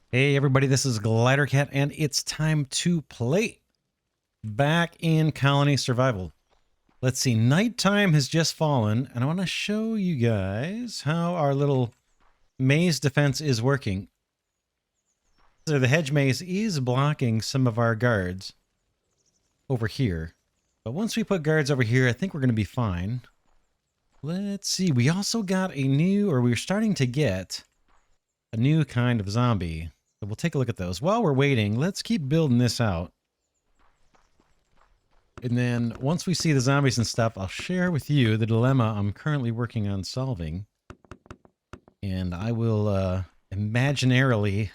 Hey everybody, this is Glidercat, and it's time to play back in Colony Survival. Let's see, nighttime has just fallen, and I want to show you guys how our little maze defense is working. So the hedge maze is blocking some of our guards over here. But once we put guards over here, I think we're going to be fine. Let's see, we also got a new, or we're starting to get a new kind of zombie. So we'll take a look at those. While we're waiting, let's keep building this out. And then once we see the zombies and stuff, I'll share with you the dilemma I'm currently working on solving. And I will imaginarily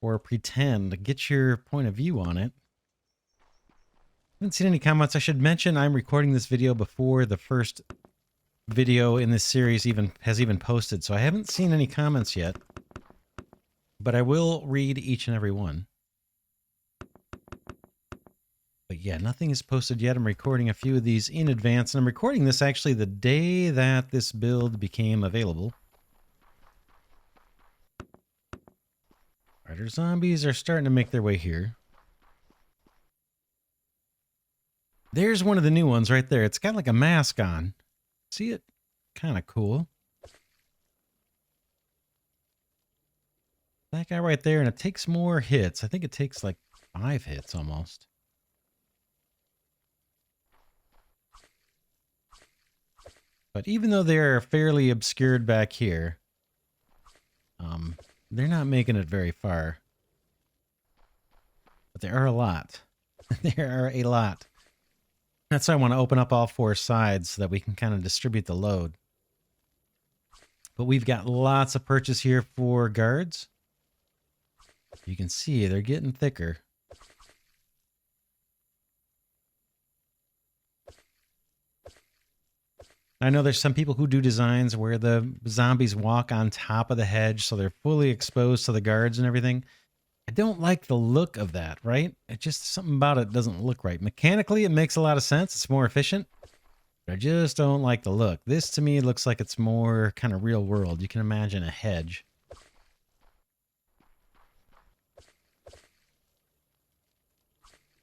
or pretend get your point of view on it. Haven't seen any comments. I should mention I'm recording this video before the first video in this series has even posted, so I haven't seen any comments yet. But I will read each and every one. But yeah, nothing is posted yet. I'm recording a few of these in advance, and I'm recording this actually the day that this build became available. Alright, our zombies are starting to make their way here. There's one of the new ones right there. It's got like a mask on. See it? Kind of cool. That guy right there, and it takes more hits. I think it takes like 5 hits almost. But even though they're fairly obscured back here, they're not making it very far. But there are a lot. There are a lot. That's why I want to open up all 4 sides so that we can kind of distribute the load. But we've got lots of purchase here for guards. You can see they're getting thicker. I know there's some people who do designs where the zombies walk on top of the hedge, so they're fully exposed to the guards and everything. I don't like the look of that, right? It just, something about it doesn't look right. Mechanically, it makes a lot of sense. It's more efficient. But I just don't like the look. This, to me, looks like it's more kind of real world. You can imagine a hedge.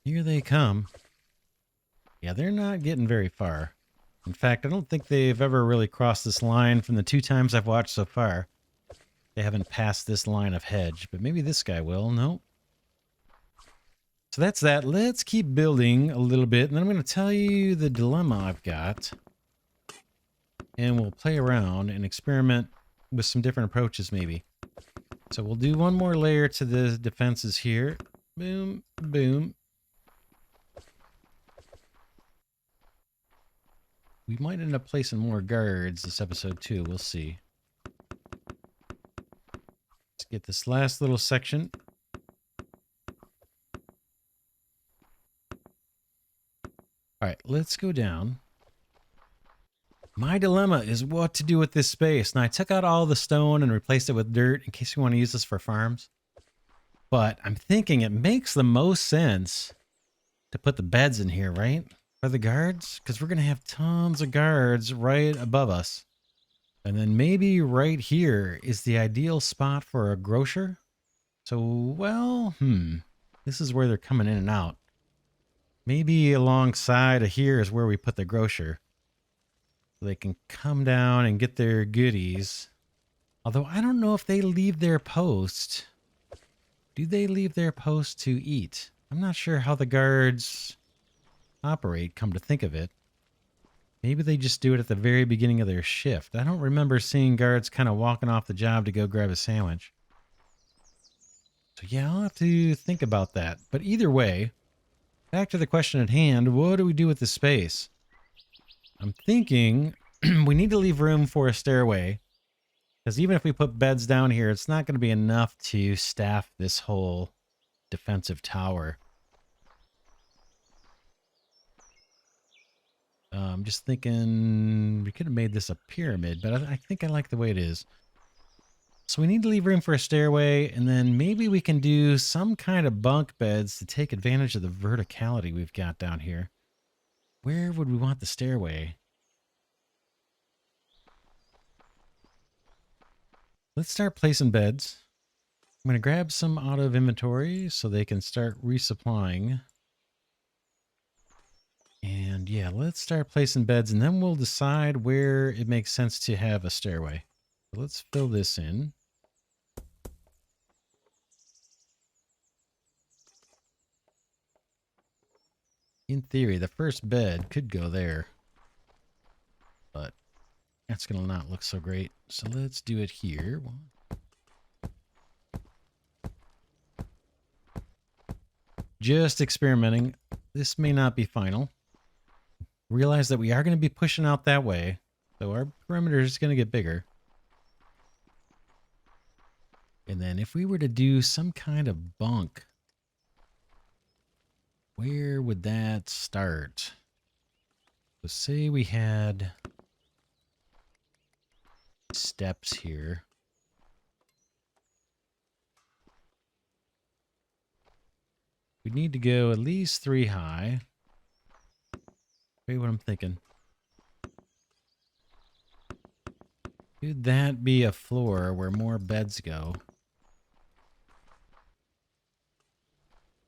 Here they come. Yeah, they're not getting very far. In fact, I don't think they've ever really crossed this line from the 2 times I've watched so far. They haven't passed this line of hedge, but maybe this guy will. Nope. So that's that. Let's keep building a little bit, and then I'm going to tell you the dilemma I've got. And we'll play around and experiment with some different approaches maybe. So we'll do one more layer to the defenses here. Boom, boom. We might end up placing more guards this episode too. We'll see. Let's get this last little section. All right, let's go down. My dilemma is what to do with this space. Now, I took out all the stone and replaced it with dirt in case we want to use this for farms. But I'm thinking it makes the most sense to put the beds in here, right? For the guards? Because we're going to have tons of guards right above us. And then maybe right here is the ideal spot for a grocer. So, well, this is where they're coming in and out. Maybe alongside of here is where we put the grocer. So they can come down and get their goodies. Although I don't know if they leave their post. Do they leave their post to eat? I'm not sure how the guards operate, come to think of it. Maybe they just do it at the very beginning of their shift. I don't remember seeing guards kind of walking off the job to go grab a sandwich. So yeah, I'll have to think about that. But either way, back to the question at hand, what do we do with the space? I'm thinking we need to leave room for a stairway. Because even if we put beds down here, it's not going to be enough to staff this whole defensive tower. I'm just thinking we could have made this a pyramid, but I think I like the way it is. So we need to leave room for a stairway, and then maybe we can do some kind of bunk beds to take advantage of the verticality we've got down here. Where would we want the stairway? Let's start placing beds. I'm going to grab some out of inventory so they can start resupplying. And yeah, let's start placing beds and then we'll decide where it makes sense to have a stairway. So let's fill this in. In theory, the first bed could go there, but that's going to not look so great. So let's do it here. Just experimenting. This may not be final. Realize that we are going to be pushing out that way, so our perimeter is going to get bigger. And then if we were to do some kind of bunk, where would that start? So say we had steps here. We need to go at least 3 high. Wait, what I'm thinking. Could that be a floor where more beds go?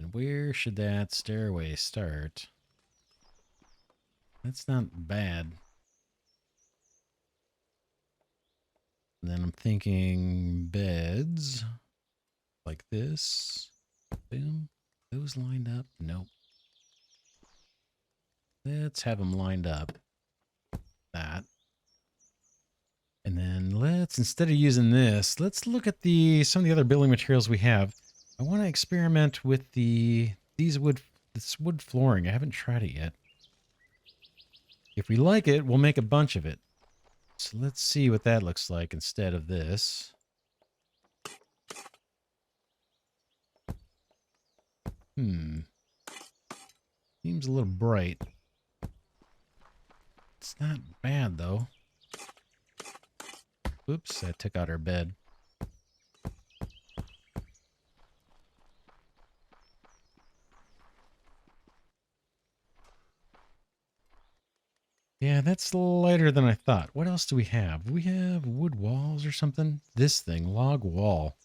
And where should that stairway start? That's not bad. And then I'm thinking beds like this. Boom. Those lined up? Nope. Let's have them lined up. That. And then let's, instead of using this, let's look at some of the other building materials we have. I want to experiment with this wood flooring. I haven't tried it yet. If we like it, we'll make a bunch of it. So let's see what that looks like instead of this. Seems a little bright. It's not bad, though. Oops, that took out our bed. Yeah, that's lighter than I thought. What else do we have? We have wood walls or something? This thing, log wall.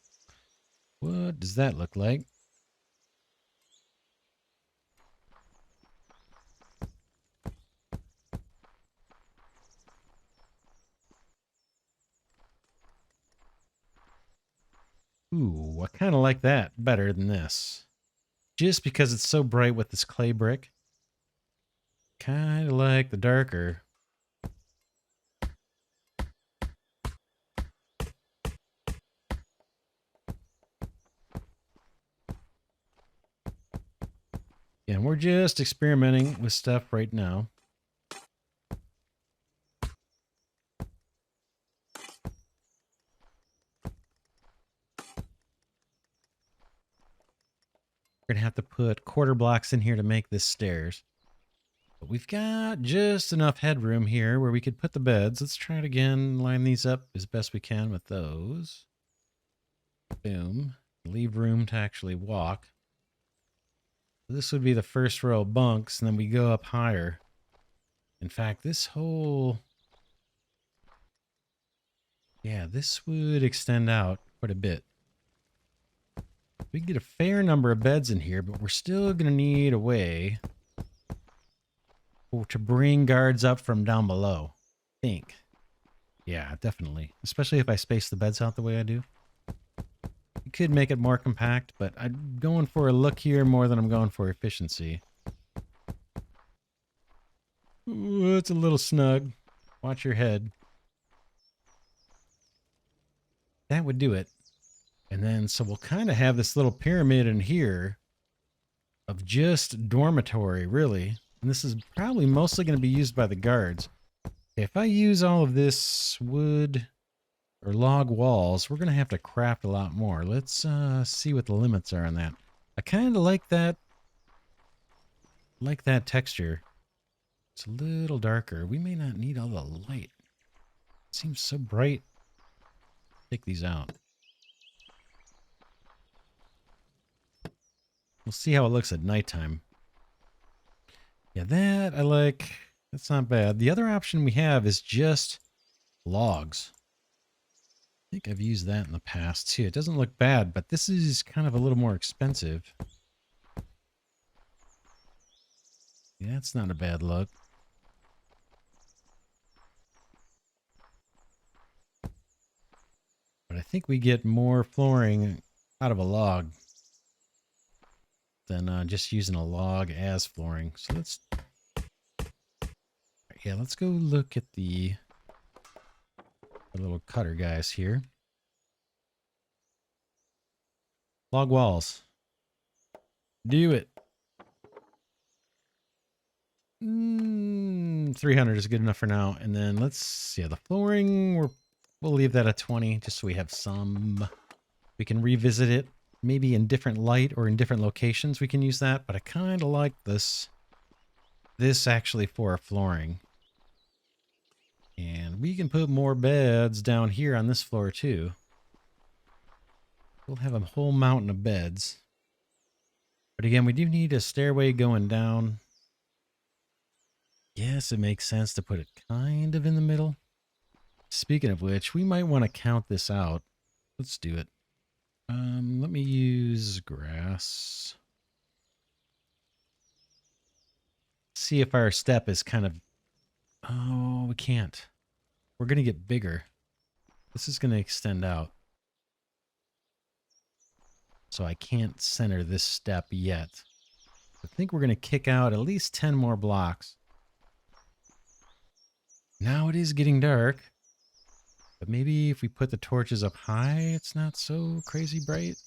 What does that look like? Ooh, I kind of like that better than this. Just because it's so bright with this clay brick. Kind of like the darker. Yeah, and we're just experimenting with stuff right now. We're going to have to put quarter blocks in here to make this stairs. But we've got just enough headroom here where we could put the beds. Let's try it again. Line these up as best we can with those. Boom. Leave room to actually walk. This would be the first row of bunks, and then we go up higher. In fact, this whole... yeah, this would extend out quite a bit. We can get a fair number of beds in here, but we're still going to need a way to bring guards up from down below. I think. Yeah, definitely. Especially if I space the beds out the way I do. You could make it more compact, but I'm going for a look here more than I'm going for efficiency. Ooh, it's a little snug. Watch your head. That would do it. And then, so we'll kind of have this little pyramid in here of just dormitory, really. And this is probably mostly going to be used by the guards. If I use all of this wood or log walls, we're going to have to craft a lot more. Let's see what the limits are on that. I kind of like that texture. It's a little darker. We may not need all the light. It seems so bright. Take these out. We'll see how it looks at nighttime. Yeah, that I like. That's not bad. The other option we have is just logs. think I've used that in the past too. It doesn't look bad, but this is kind of a little more expensive. Yeah, that's not a bad look. But I think we get more flooring out of a log than just using a log as flooring. So let's go look at the little cutter guys here. Log walls. Do it. 300 is good enough for now. And then the flooring, we'll leave that at 20 just so we have some. We can revisit it maybe in different light or in different locations. We can use that, but I kind of like this actually for our flooring. And we can put more beds down here on this floor too. We'll have a whole mountain of beds. But again, we do need a stairway going down. Yes, it makes sense to put it kind of in the middle. Speaking of which, we might want to count this out. Let's do it. Let me use grass. See if our step is kind of... Oh, we can't. We're going to get bigger. This is going to extend out. So I can't center this step yet. I think we're going to kick out at least 10 more blocks. Now it is getting dark. But maybe if we put the torches up high, it's not so crazy bright.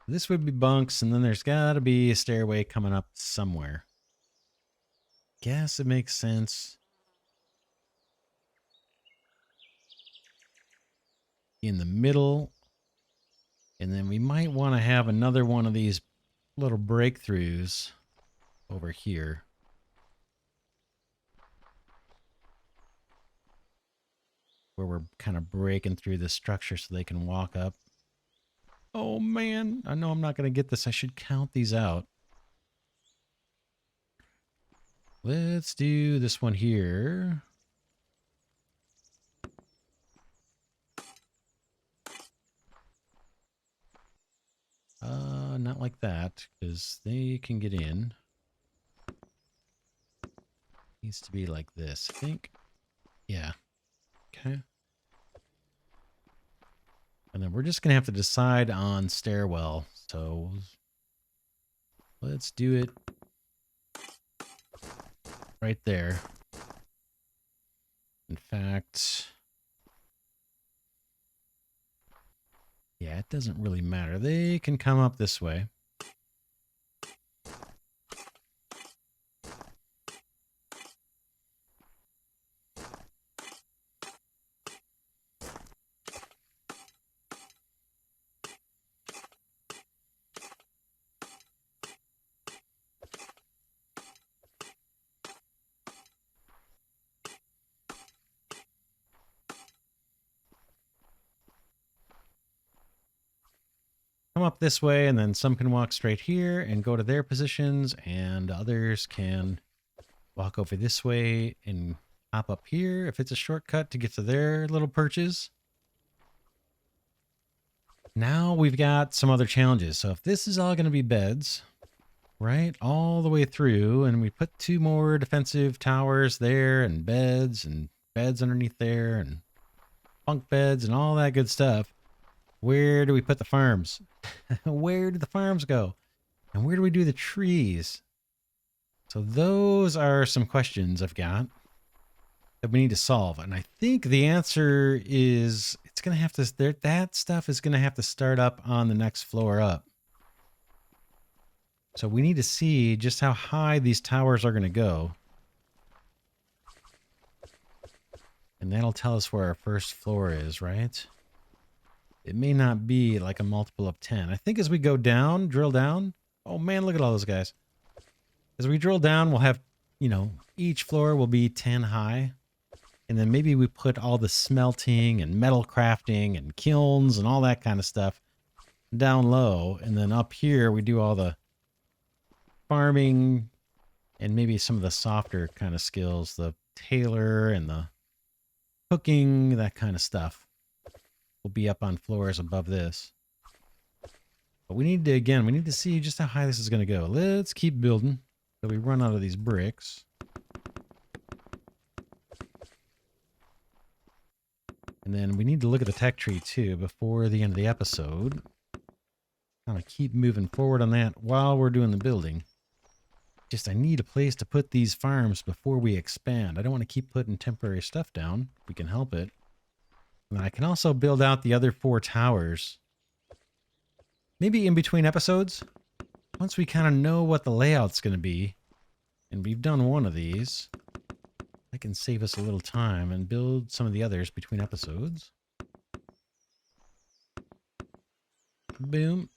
This would be bunks, and then there's got to be a stairway coming up somewhere. Guess it makes sense. In the middle. And then we might want to have another one of these little breakthroughs over here. Where we're kind of breaking through the structure so they can walk up. Oh man, I know I'm not going to get this. I should count these out. Let's do this one here. Not like that, because they can get in. Needs to be like this, I think. Yeah. Okay. And then we're just going to have to decide on stairwell. So let's do it right there. In fact, yeah, it doesn't really matter. They can come up this way. Come up this way, and then some can walk straight here and go to their positions, and others can walk over this way and hop up here if it's a shortcut to get to their little perches. Now we've got some other challenges. So if this is all going to be beds, right, all the way through, and we put 2 more defensive towers there, and beds underneath there, and bunk beds and all that good stuff, where do we put the farms? Where do the farms go? And where do we do the trees? So those are some questions I've got that we need to solve. And I think the answer is it's going to have to, that stuff is going to have to start up on the next floor up. So we need to see just how high these towers are going to go. And that'll tell us where our first floor is, right? It may not be like a multiple of 10. I think as we go down, drill down. Oh man, look at all those guys. As we drill down, we'll have, you know, each floor will be 10 high. And then maybe we put all the smelting and metal crafting and kilns and all that kind of stuff down low, and then up here we do all the farming and maybe some of the softer kind of skills, the tailor and the cooking, that kind of stuff will be up on floors above this. But we need to, again, we need to see just how high this is going to go. Let's keep building so we run out of these bricks. And then we need to look at the tech tree too before the end of the episode. Kind of keep moving forward on that while we're doing the building. Just I need a place to put these farms before we expand. I don't want to keep putting temporary stuff down if we can help it. And I can also build out the other 4 towers. Maybe in between episodes. Once we kind of know what the layout's going to be, and we've done one of these, I can save us a little time and build some of the others between episodes. Boom.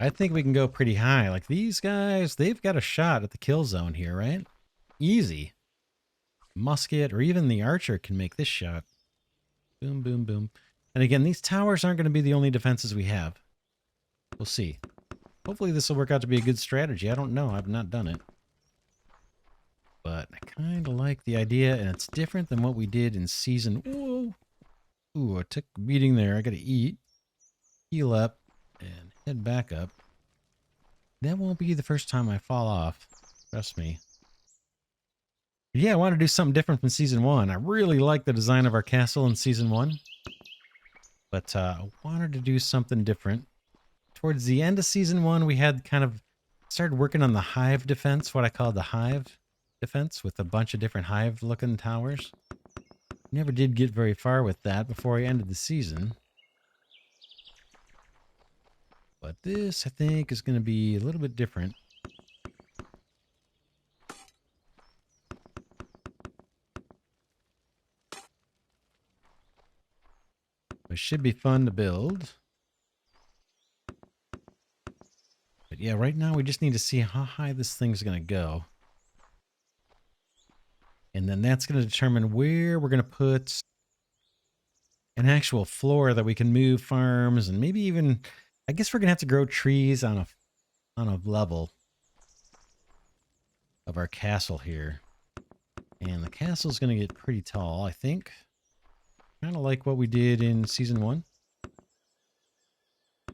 I think we can go pretty high. Like these guys, they've got a shot at the kill zone here, right? Easy. Musket or even the archer can make this shot. Boom, boom, boom. And again, these towers aren't going to be the only defenses we have. We'll see. Hopefully this will work out to be a good strategy. I don't know. I've not done it. But I kind of like the idea, and it's different than what we did in season... Whoa! Ooh, I took a beating there. I got to eat, heal up, and head back up. That won't be the first time I fall off. Trust me. But yeah, I want to do something different from season 1. I really like the design of our castle in season 1. But I wanted to do something different. Towards the end of season 1, we had kind of started working on the hive defense, what I call the hive defense, with a bunch of different hive-looking towers. Never did get very far with that before I ended the season. But this, I think, is going to be a little bit different. It should be fun to build. But yeah, right now we just need to see how high this thing's going to go. And then that's going to determine where we're going to put an actual floor that we can move farms and maybe even, I guess we're going to have to grow trees on a level of our castle here. And the castle's going to get pretty tall, I think. Kind of like what we did in season 1.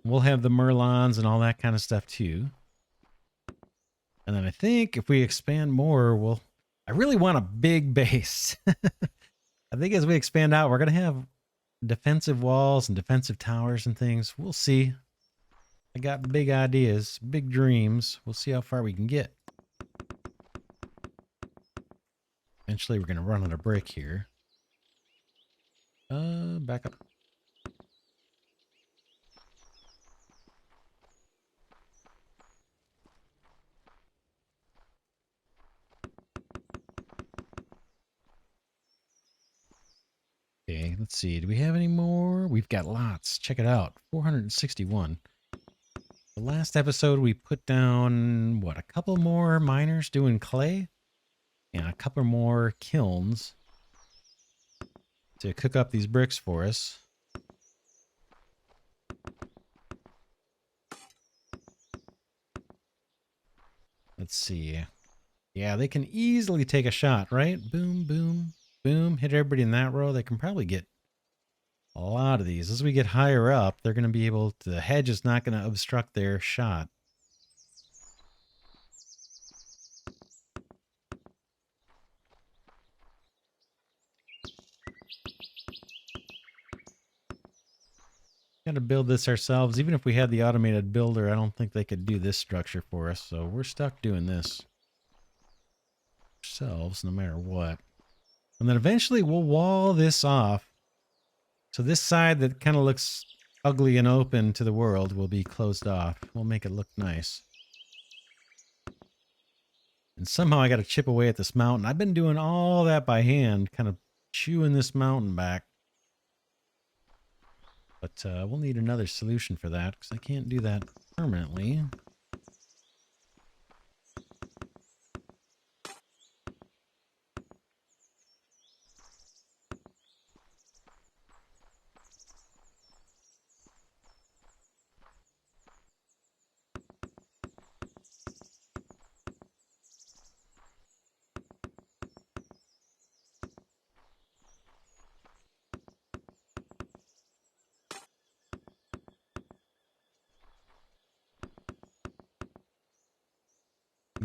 We'll have the Merlons and all that kind of stuff too. And then I think if we expand more, I really want a big base. I think as we expand out, we're going to have defensive walls and defensive towers and things. We'll see. I got big ideas, big dreams. We'll see how far we can get. Eventually, we're going to run out of brick here. Back up. Okay, let's see. Do we have any more? We've got lots. Check it out. 461. The last episode, we put down, what, a couple more miners doing clay? And a couple more kilns to cook up these bricks for us. Let's see. Yeah, they can easily take a shot, right? Boom, boom, boom. Hit everybody in that row. They can probably get a lot of these. As we get higher up, they're going to be able to... The hedge is not going to obstruct their shot. Got to build this ourselves. Even if we had the automated builder, I don't think they could do this structure for us. So we're stuck doing this ourselves no matter what. And then eventually we'll wall this off. So this side that kind of looks ugly and open to the world will be closed off. We'll make it look nice. And somehow I got to chip away at this mountain. I've been doing all that by hand, kind of chewing this mountain back. But we'll need another solution for that, because I can't do that permanently.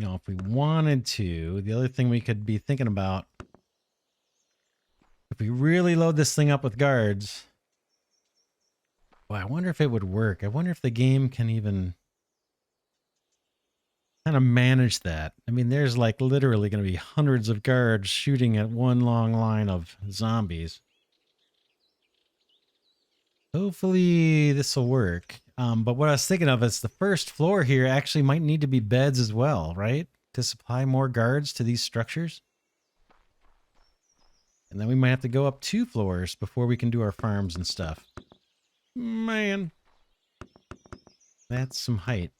You know, if we wanted to, the other thing we could be thinking about, if we really load this thing up with guards, well, I wonder if it would work. I wonder if the game can even kind of manage that. I mean, there's like literally going to be hundreds of guards shooting at one long line of zombies. Hopefully this will work. But what I was thinking of is the first floor here actually might need to be beds as well, right? To supply more guards to these structures. And then we might have to go up 2 floors before we can do our farms and stuff. Man. That's some height.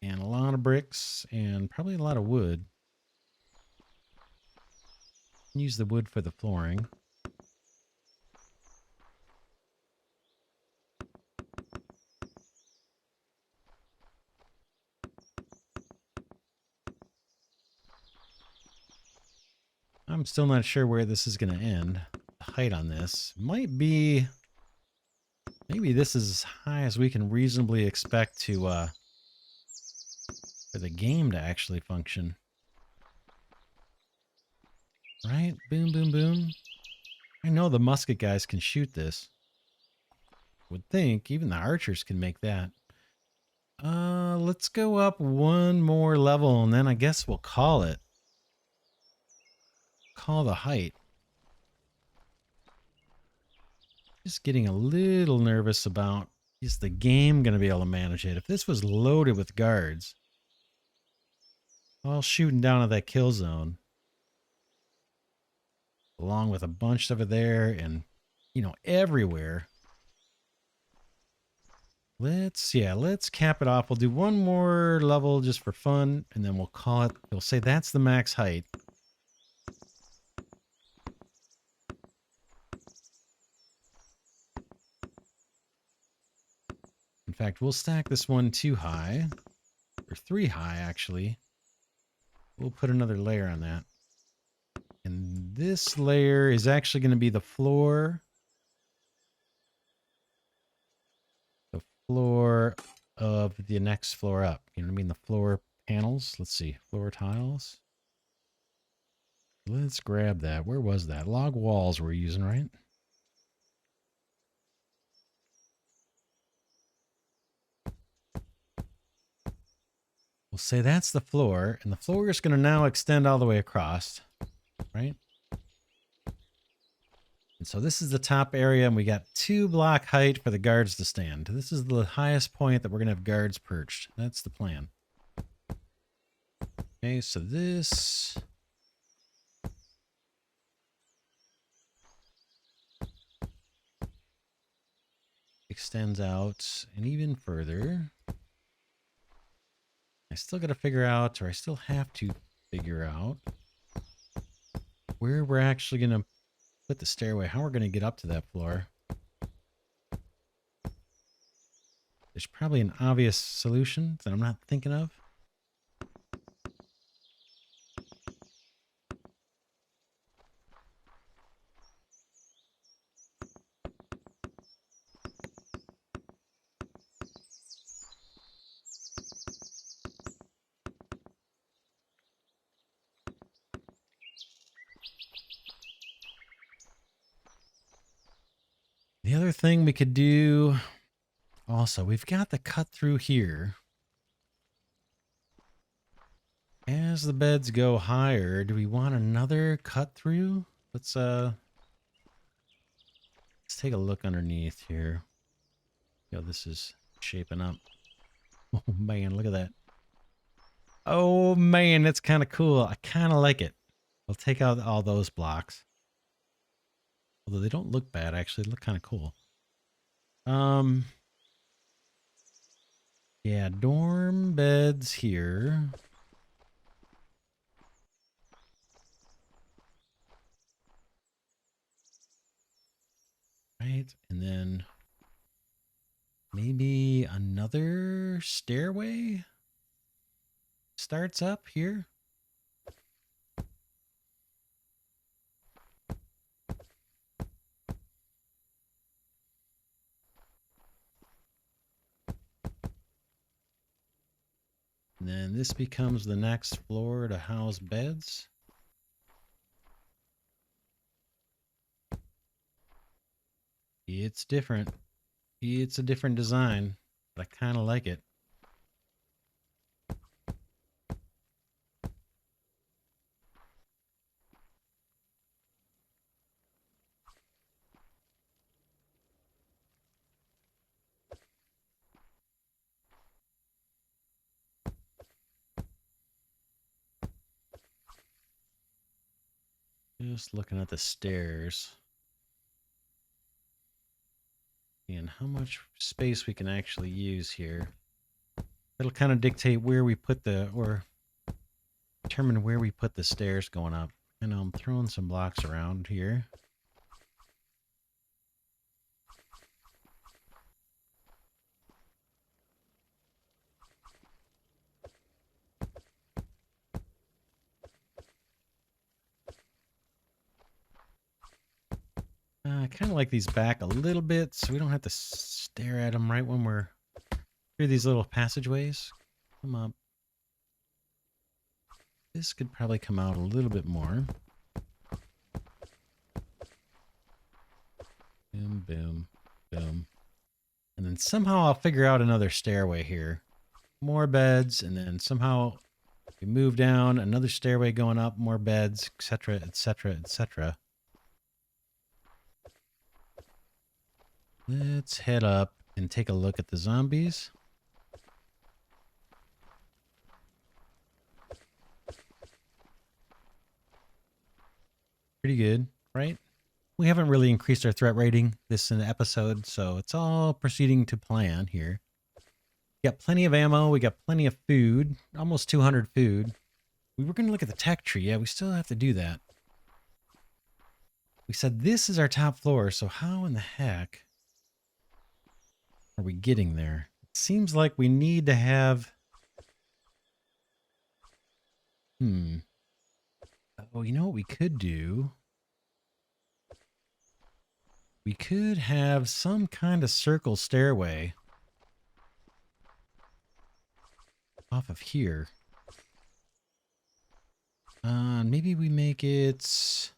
And a lot of bricks and probably a lot of wood. Use the wood for the flooring. I'm still not sure where this is going to end. The height on this might be... Maybe this is as high as we can reasonably expect to, for the game to actually function. Right? Boom, boom, boom. I know the musket guys can shoot this. Would think even the archers can make that. Let's go up 1 more level and then I guess we'll call it. Call the height. Just getting a little nervous about, is the game going to be able to manage it? If this was loaded with guards, all shooting down at that kill zone, along with a bunch over there and, you know, everywhere. Let's cap it off. We'll do 1 more level just for fun, and then we'll call it, we'll say that's the max height. In fact, we'll stack this one 2 high, or 3 high actually. We'll put another layer on that. And this layer is actually going to be the floor. The floor of the next floor up. You know what I mean? The floor panels. Let's see. Floor tiles. Let's grab that. Where was that? Log walls we're using, right? We'll say that's the floor, and the floor is going to now extend all the way across, right? And so this is the top area, and we got 2 block height for the guards to stand. This is the highest point that we're going to have guards perched. That's the plan. Okay, so this... extends out and even further. I still got to figure out, or I still have to figure out where we're actually going to put the stairway, how we're going to get up to that floor. There's probably an obvious solution that I'm not thinking of. The other thing we could do also, we've got the cut through here. As the beds go higher, do we want another cut through? Let's take a look underneath here. Yo, this is shaping up. Oh man, look at that. Oh man, that's kind of cool. I kind of like it. I'll take out all those blocks. Although they don't look bad, actually. They look kind of cool. Yeah, dorm beds here. Right, and then maybe another stairway starts up here. And then this becomes the next floor to house beds. It's different. It's a different design, but I kind of like it. Just looking at the stairs and how much space we can actually use here. It'll kind of dictate where we put or determine where we put the stairs going up. I know I'm throwing some blocks around here. I kind of like these back a little bit so we don't have to stare at them right when we're through these little passageways. Come up. This could probably come out a little bit more. Boom, boom, boom. And then somehow I'll figure out another stairway here. More beds, and then somehow we move down, another stairway going up, more beds, etc., etc., etc. Let's head up and take a look at the zombies. Pretty good, right? We haven't really increased our threat rating this in the episode, so it's all proceeding to plan here. We got plenty of ammo, we got plenty of food, almost 200 food. We were going to look at the tech tree. Yeah, we still have to do that. We said this is our top floor, so how in the heck are we getting there? It seems like we need to have... Oh, you know what we could do? We could have some kind of circle stairway off of here. Maybe we make it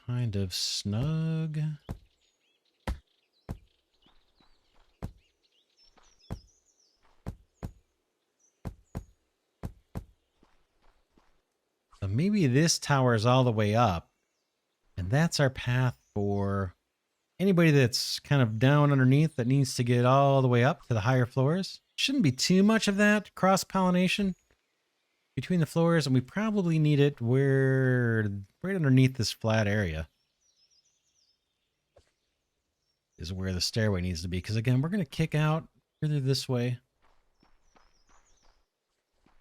kind of snug. So maybe this tower is all the way up, and that's our path for anybody that's kind of down underneath that needs to get all the way up to the higher floors. Shouldn't be too much of that cross-pollination between the floors, and we probably need it where right underneath this flat area is where the stairway needs to be. Because again, we're going to kick out further this way.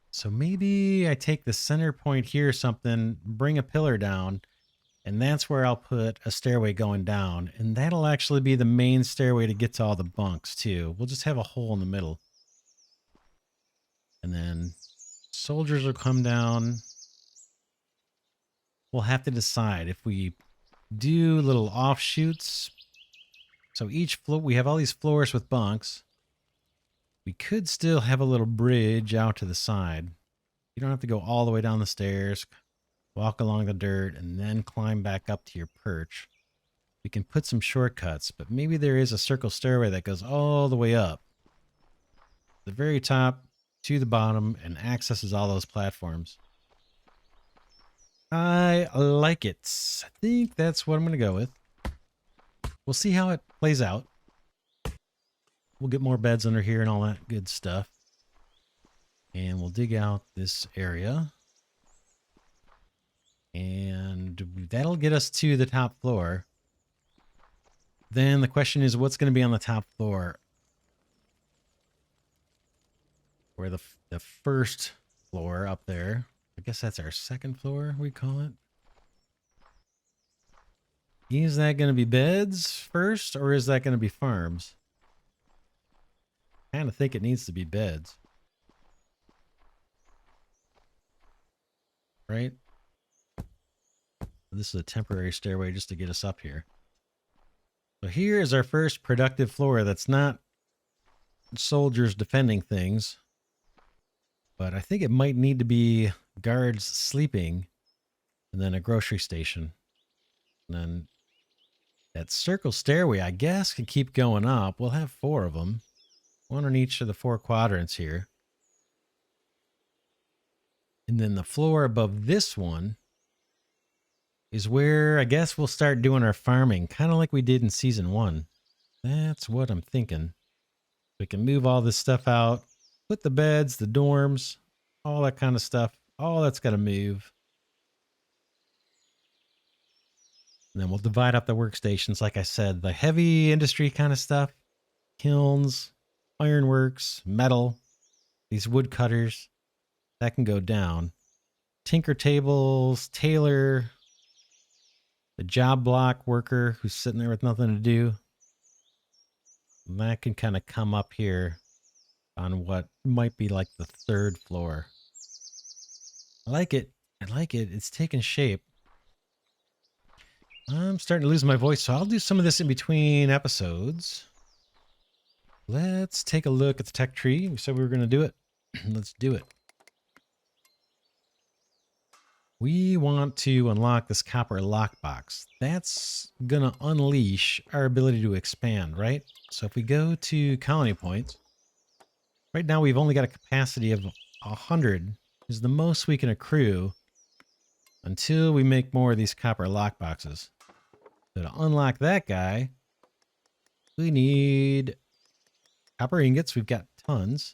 So maybe I take the center point here or something, bring a pillar down, and that's where I'll put a stairway going down. And that'll actually be the main stairway to get to all the bunks too. We'll just have a hole in the middle. And then soldiers will come down. We'll have to decide if we do little offshoots. So each floor, we have all these floors with bunks. We could still have a little bridge out to the side. You don't have to go all the way down the stairs, walk along the dirt, and then climb back up to your perch. We can put some shortcuts, but maybe there is a circle stairway that goes all the way up, the very top to the bottom, and accesses all those platforms. I like it. I think that's what I'm going to go with. We'll see how it plays out. We'll get more beds under here and all that good stuff. And we'll dig out this area. And that'll get us to the top floor. Then the question is, what's going to be on the top floor? Where the first floor up there. I guess that's our second floor, we call it. Is that going to be beds first, or is that going to be farms? I kind of think it needs to be beds. Right? This is a temporary stairway just to get us up here. So here is our first productive floor that's not soldiers defending things. But I think it might need to be guards sleeping and then a grocery station. And then that circle stairway, I guess, can keep going up. We'll have 4 of them. 1 on each of the 4 quadrants here. And then the floor above this one is where I guess we'll start doing our farming, kind of like we did in season 1. That's what I'm thinking. We can move all this stuff out, put the beds, the dorms, all that kind of stuff. All that's got to move. And then we'll divide up the workstations, like I said, the heavy industry kind of stuff, kilns, ironworks, metal, these wood cutters, that can go down. Tinker tables, tailor, the job block worker who's sitting there with nothing to do. And that can kind of come up here on what might be like the 3rd floor. I like it. I like it. It's taking shape. I'm starting to lose my voice, so I'll do some of this in between episodes. Let's take a look at the tech tree. We said we were going to do it. Let's do it. We want to unlock this copper lockbox. That's going to unleash our ability to expand, right? So if we go to colony points, right now we've only got a capacity of 100 is the most we can accrue until we make more of these copper lockboxes. So to unlock that guy, we need copper ingots. We've got tons.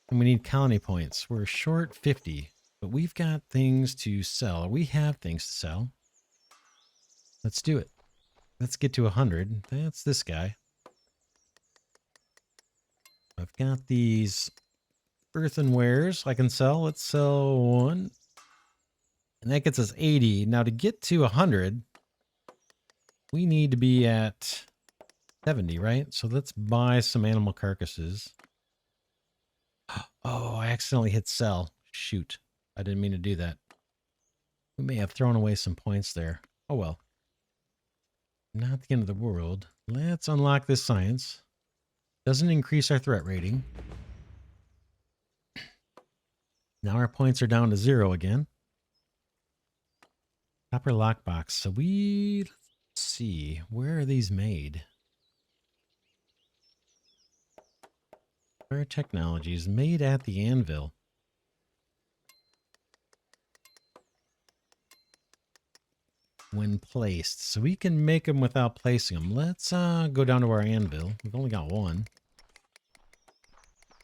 And we need colony points. We're short 50. But we've got things to sell. We have things to sell. Let's do it. Let's get to 100. That's this guy. I've got these earthenwares I can sell. Let's sell 1. And that gets us 80. Now to get to 100, we need to be at 70, right? So let's buy some animal carcasses. Oh, I accidentally hit sell. Shoot. I didn't mean to do that. We may have thrown away some points there. Oh well. Not the end of the world. Let's unlock this science. Doesn't increase our threat rating. Now our points are down to 0 again. Copper lockbox. So let's see. Where are these made? Where technologies made at the anvil. When placed. So we can make them without placing them. Let's go down to our anvil. We've only got 1.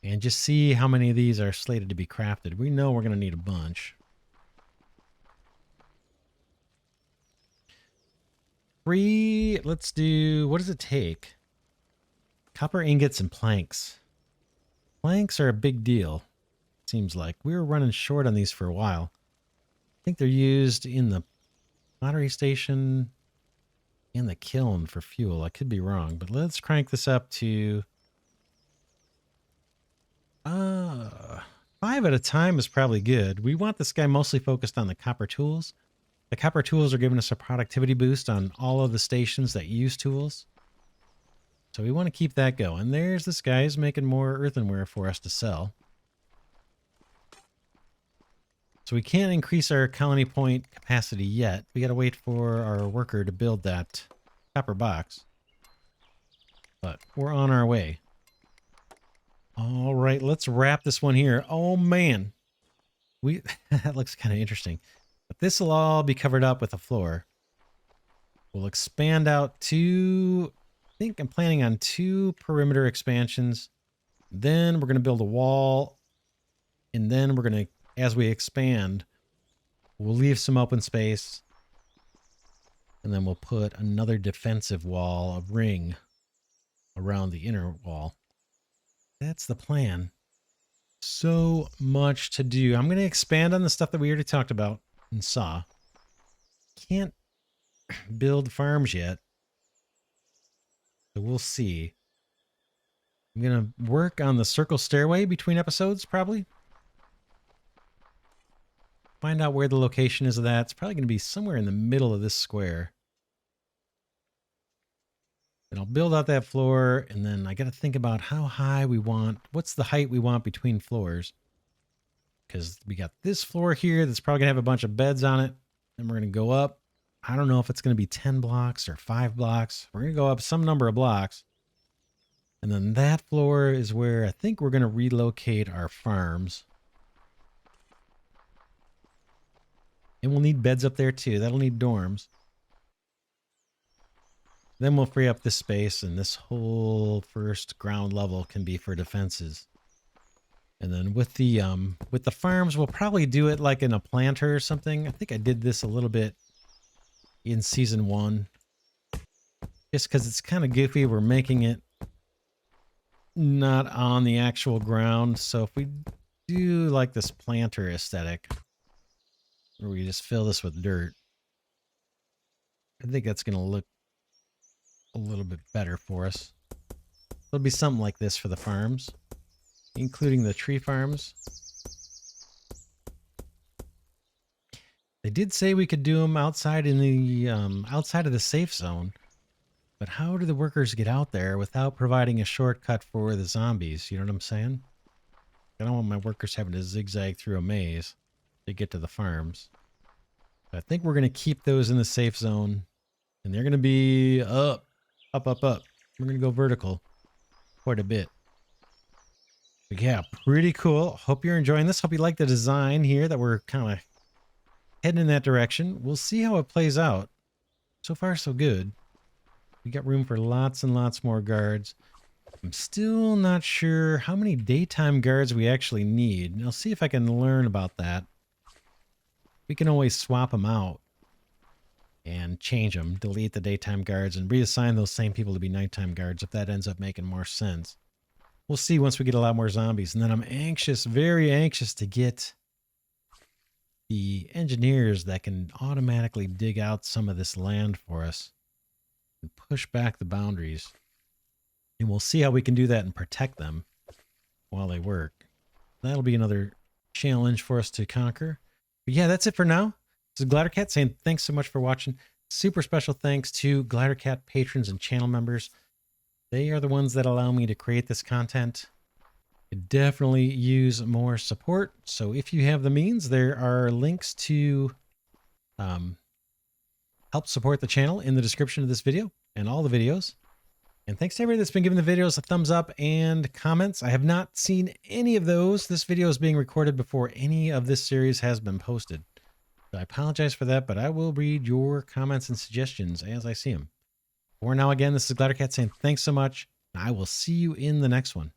And just see how many of these are slated to be crafted. We know we're going to need a bunch. 3. Let's do... What does it take? Copper ingots and planks. Planks are a big deal. Seems like. We were running short on these for a while. I think they're used in the pottery station and the kiln for fuel. I could be wrong, but let's crank this up to 5 at a time is probably good. We want this guy mostly focused on the copper tools. The copper tools are giving us a productivity boost on all of the stations that use tools. So we want to keep that going. There's this guy who's making more earthenware for us to sell. So we can't increase our colony point capacity yet. We got to wait for our worker to build that copper box. But we're on our way. All right, let's wrap this one here. Oh, man. That looks kind of interesting. But this will all be covered up with a floor. We'll expand out to... I think I'm planning on 2 perimeter expansions. Then we're going to build a wall. And then we're going to... As we expand, we'll leave some open space, and then we'll put another defensive wall, a ring, around the inner wall. That's the plan. So much to do. I'm going to expand on the stuff that we already talked about and saw. Can't build farms yet, so we'll see. I'm going to work on the circle stairway between episodes, probably. Find out where the location is of that. It's probably going to be somewhere in the middle of this square. And I'll build out that floor, and then I got to think about how high we want, what's the height we want between floors. Because we got this floor here that's probably going to have a bunch of beds on it. Then we're going to go up. I don't know if it's going to be 10 blocks or 5 blocks. We're going to go up some number of blocks. And then that floor is where I think we're going to relocate our farms. And we'll need beds up there too. That'll need dorms. Then we'll free up this space, and this whole first ground level can be for defenses. And then with the farms, we'll probably do it like in a planter or something. I think I did this a little bit in season 1. Just because it's kind of goofy. We're making it not on the actual ground. So if we do like this planter aesthetic, where we just fill this with dirt, I think that's going to look a little bit better for us. It'll be something like this for the farms, including the tree farms. They did say we could do them outside in the outside of the safe zone, but how do the workers get out there without providing a shortcut for the zombies? You know what I'm saying? I don't want my workers having to zigzag through a maze to get to the farms. I think we're going to keep those in the safe zone, and they're going to be up. We're going to go vertical quite a bit. But yeah, pretty cool. Hope you're enjoying this. Hope you like the design here, that we're kind of heading in that direction. We'll see how it plays out. So far, so good. We got room for lots and lots more guards. I'm still not sure how many daytime guards we actually need. I'll see if I can learn about that. We can always swap them out and change them, delete the daytime guards, and reassign those same people to be nighttime guards if that ends up making more sense. We'll see once we get a lot more zombies. And then I'm anxious, very anxious to get the engineers that can automatically dig out some of this land for us and push back the boundaries. And we'll see how we can do that and protect them while they work. That'll be another challenge for us to conquer. But yeah, that's it for now. This is Glidercat saying thanks so much for watching. Super special thanks to Glidercat patrons and channel members. They are the ones that allow me to create this content. Could definitely use more support. So if you have the means, there are links to help support the channel in the description of this video and all the videos. And thanks to everybody that's been giving the videos a thumbs up and comments. I have not seen any of those. This video is being recorded before any of this series has been posted. I apologize for that, but I will read your comments and suggestions as I see them. For now, again, this is Glidercat saying thanks so much. I will see you in the next one.